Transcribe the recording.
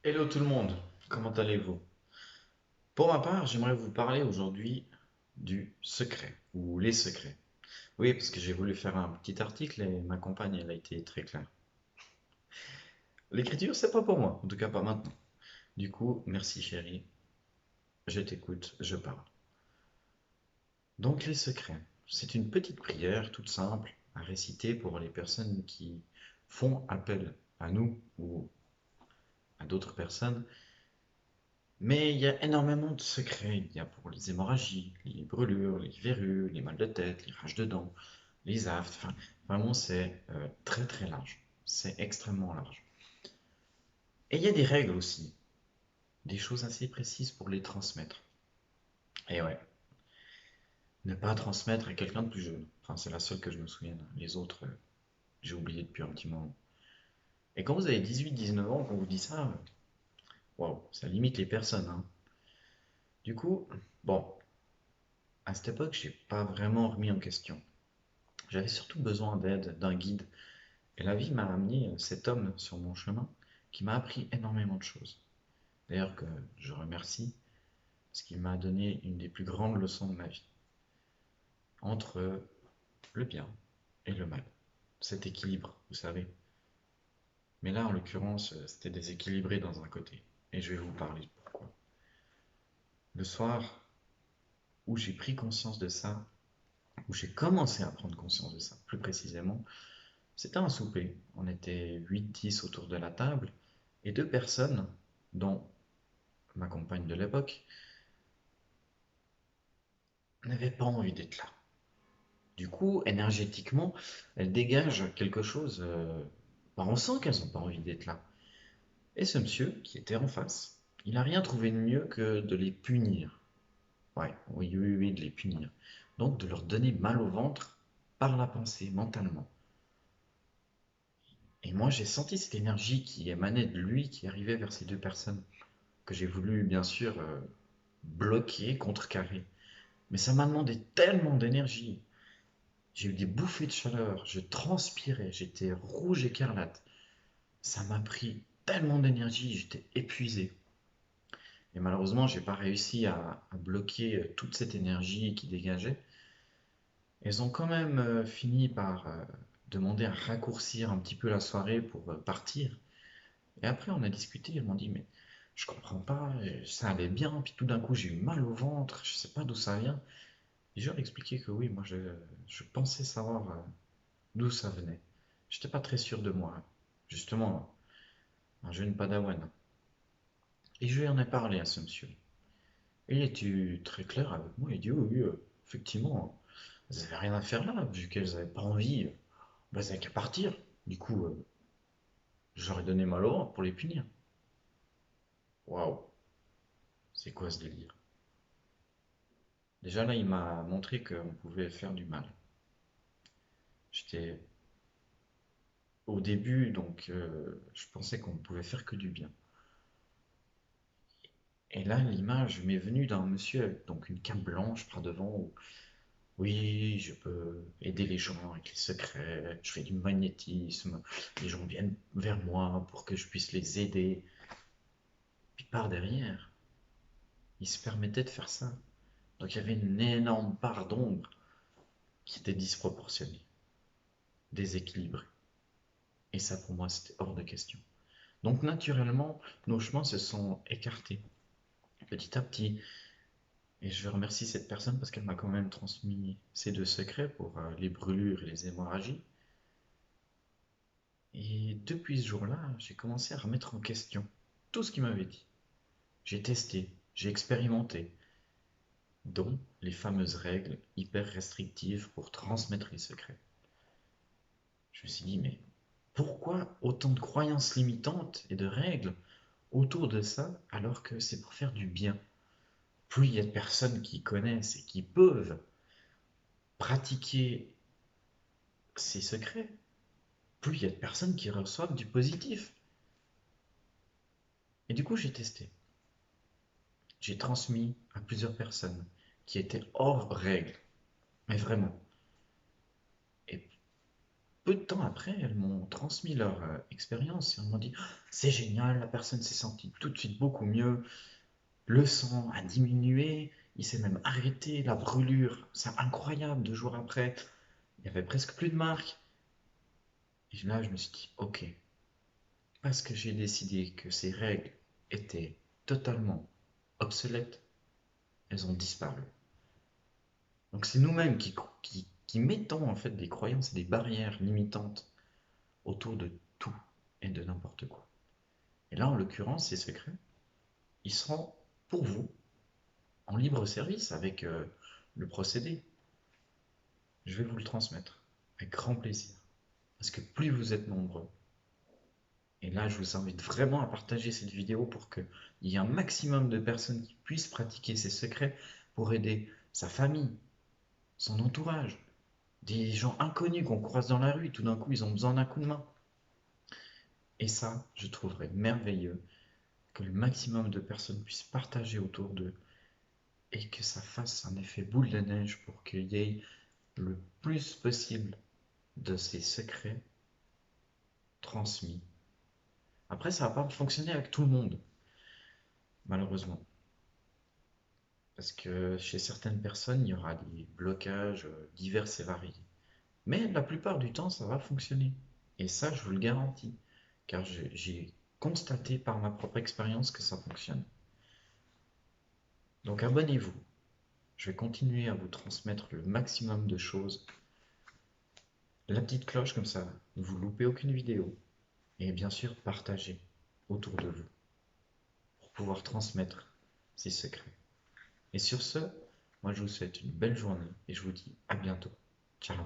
Hello tout le monde, comment allez-vous? Pour ma part, j'aimerais vous parler aujourd'hui du secret, ou les secrets. Oui, parce que j'ai voulu faire un petit article et ma compagne, elle a été très claire. L'écriture, c'est pas pour moi, en tout cas pas maintenant. Du coup, merci chérie, je t'écoute, je parle. Donc les secrets, c'est une petite prière toute simple à réciter pour les personnes qui font appel à nous ou à d'autres personnes. Mais il y a énormément de secrets. Il y a pour les hémorragies, les brûlures, les verrues, les mal de tête, les rages de dents, les aftes. Enfin, vraiment, c'est très très large. C'est extrêmement large. Et il y a des règles aussi, des choses assez précises pour les transmettre. Et ouais, ne pas transmettre à quelqu'un de plus jeune. Enfin, c'est la seule que je me souvienne. Les autres, j'ai oublié depuis un petit moment. Et quand vous avez 18-19 ans, qu'on vous dit ça, waouh, ça limite les personnes, hein. Du coup, bon, à cette époque, j'ai pas vraiment remis en question. J'avais surtout besoin d'aide, d'un guide. Et la vie m'a amené cet homme sur mon chemin qui m'a appris énormément de choses. D'ailleurs que je remercie parce qu'il m'a donné une des plus grandes leçons de ma vie. Entre le bien et le mal. Cet équilibre, vous savez. Mais là, en l'occurrence, c'était déséquilibré dans un côté. Et je vais vous parler de pourquoi. Le soir où j'ai pris conscience de ça, où j'ai commencé à prendre conscience de ça, plus précisément, c'était un souper. On était 8-10 autour de la table et deux personnes, dont ma compagne de l'époque, n'avait pas envie d'être là. Du coup, énergétiquement, elles dégagent quelque chose. On sent qu'elles n'ont pas envie d'être là. Et ce monsieur, qui était en face, il n'a rien trouvé de mieux que de les punir. Ouais, oui, oui, oui, de les punir. Donc de leur donner mal au ventre par la pensée, mentalement. Et moi, j'ai senti cette énergie qui émanait de lui, qui arrivait vers ces deux personnes, que j'ai voulu, bien sûr, bloquer, contrecarrer. Mais ça m'a demandé tellement d'énergie. J'ai eu des bouffées de chaleur, je transpirais, j'étais rouge écarlate. Ça m'a pris tellement d'énergie, j'étais épuisé. Et malheureusement, j'ai pas réussi à bloquer toute cette énergie qui dégageait. Elles ont quand même fini par demander à raccourcir un petit peu la soirée pour partir. Et après, on a discuté, elles m'ont dit, mais je comprends pas, ça allait bien, puis tout d'un coup, j'ai eu mal au ventre, je sais pas d'où ça vient. Et je leur ai expliqué que oui, moi, je pensais savoir d'où ça venait. J'étais pas très sûr de moi, hein. Justement, un jeune padawan. Et je lui en ai parlé à ce monsieur. Et il était très clair avec moi. Il dit oui, oui, effectivement, vous n'avez rien à faire là, vu qu'elles n'avaient pas envie, bah, elles n'avaient qu'à partir. Du coup, j'aurais donné mal au ventre pour les punir. Waouh, c'est quoi ce délire? Déjà là, il m'a montré qu'on pouvait faire du mal. J'étais au début, donc je pensais qu'on ne pouvait faire que du bien. Et là, l'image m'est venue d'un monsieur avec donc une cape blanche par devant où oui, je peux aider les gens avec les secrets, je fais du magnétisme, les gens viennent vers moi pour que je puisse les aider. Puis par derrière, il se permettait de faire ça. Donc il y avait une énorme part d'ombre qui était disproportionnée, déséquilibrée. Et ça pour moi c'était hors de question. Donc naturellement, nos chemins se sont écartés petit à petit. Et je remercie cette personne parce qu'elle m'a quand même transmis ces deux secrets pour les brûlures et les hémorragies. Et depuis ce jour-là, j'ai commencé à remettre en question tout ce qu'il m'avait dit. J'ai testé, j'ai expérimenté, dont les fameuses règles hyper restrictives pour transmettre les secrets. Je me suis dit, mais pourquoi autant de croyances limitantes et de règles autour de ça alors que c'est pour faire du bien? Plus il y a de personnes qui connaissent et qui peuvent pratiquer ces secrets, plus il y a de personnes qui reçoivent du positif. Et du coup, j'ai testé. J'ai transmis à plusieurs personnes qui étaient hors règle, mais vraiment. Et peu de temps après, elles m'ont transmis leur expérience et elles m'ont dit: c'est génial, la personne s'est sentie tout de suite beaucoup mieux, le sang a diminué, il s'est même arrêté, la brûlure, c'est incroyable, 2 jours après, il y avait presque plus de marques. Et là, je me suis dit: ok, parce que j'ai décidé que ces règles étaient totalement obsolètes, elles ont disparu. Donc c'est nous-mêmes qui mettons en fait des croyances et des barrières limitantes autour de tout et de n'importe quoi. Et là, en l'occurrence, ces secrets, ils seront pour vous en libre service avec le procédé. Je vais vous le transmettre avec grand plaisir. Parce que plus vous êtes nombreux, et là je vous invite vraiment à partager cette vidéo pour qu'il y ait un maximum de personnes qui puissent pratiquer ces secrets pour aider sa famille, son entourage, des gens inconnus qu'on croise dans la rue, tout d'un coup ils ont besoin d'un coup de main. Et ça, je trouverais merveilleux que le maximum de personnes puissent partager autour d'eux et que ça fasse un effet boule de neige pour qu'il y ait le plus possible de ces secrets transmis. Après, ça va pas fonctionner avec tout le monde, malheureusement. Parce que chez certaines personnes, il y aura des blocages divers et variés. Mais la plupart du temps, ça va fonctionner. Et ça, je vous le garantis. Car j'ai constaté par ma propre expérience que ça fonctionne. Donc abonnez-vous. Je vais continuer à vous transmettre le maximum de choses. La petite cloche comme ça, vous loupez aucune vidéo. Et bien sûr, partagez autour de vous pour pouvoir transmettre ces secrets. Et sur ce, moi je vous souhaite une belle journée et je vous dis à bientôt. Ciao.